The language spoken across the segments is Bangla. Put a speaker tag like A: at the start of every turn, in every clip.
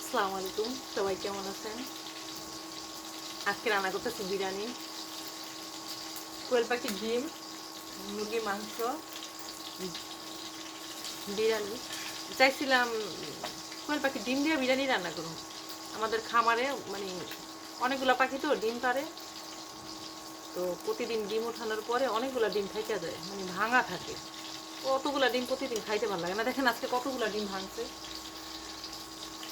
A: আসসালামু আলাইকুম, সবাই কেমন আছেন? আজকে রান্না করতেছি বিরিয়ানি, কোয়েল পাখির ডিম, মুরগির মাংস, বিরিয়ানি। চাইছিলাম কোয়েল পাখির ডিম দিয়ে বিরিয়ানি রান্না করুন। আমাদের খামারে মানে অনেকগুলা পাখি তো ডিম পারে, তো প্রতিদিন ডিম ওঠানোর পরে অনেকগুলা ডিম থেকে যায়, মানে ভাঙা থাকে। কতগুলা ডিম প্রতিদিন খাইতে ভালো লাগে না। দেখেন আজকে কতগুলা ডিম ভাঙছে।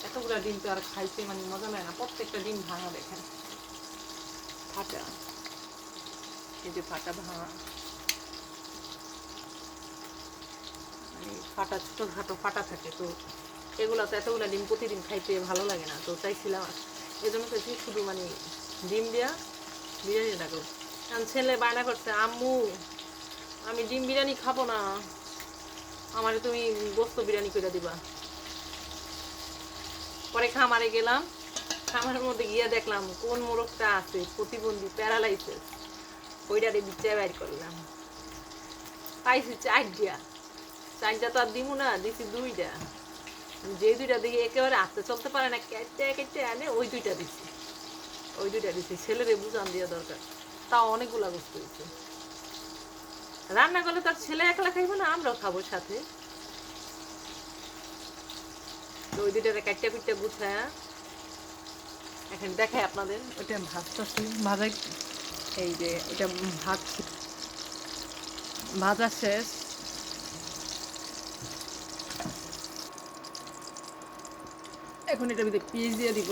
A: এতগুলা ডিম তো আর খাইতে মানে মজা লাগে না, প্রত্যেকটা ডিম ভাঙা। দেখেন ফাটা, এই যে ফাটা ভাঙা, মানে ফাটা ছোটোখাটো ফাটা থাকে। তো এগুলো তো এতগুলো ডিম প্রতিদিন খাইতে ভালো লাগে না, তো চাইছিলাম এই জন্য চাইছি শুধু মানে ডিম দিয়া বিরিয়ানি রাখো। কারণ ছেলে বায়না করছে, আম্মু আমি ডিম বিরিয়ানি খাবো না, আমারে তুমি গোস্ত বিরিয়ানি করে দিবা। পরে খামারে গেলাম, খামারের মধ্যে গিয়ে দেখলাম কোন মোরগটা আছে প্রতিবন্ধী, প্যারালাইসিস, ওইটারে বিচ্ছে বাইর করলাম। পাইছি চারটা তো আর দিমু না, দিছি দুইটা। যে দুইটা দেখি একেবারে হাতে চলতে পারে না, কেটে কেটে আনে ওই দুইটা দিছি ছেলেরে বুঝান দেওয়া দরকার। তাও অনেকগুলা বস্তু হয়েছে। রান্না করলে তার ছেলে একলা খাইবো না, আমরাও খাবো সাথে। তো ওই দুইটারে কাটটা পিটটা গুছায় এখন দেখাই আপনাদের। ওইটা ভাজতেছি, ভাজা এই যে এটা ভাজা শেষ। এখন এটার ভিতরে পেঁয়াজ দিয়ে দিব।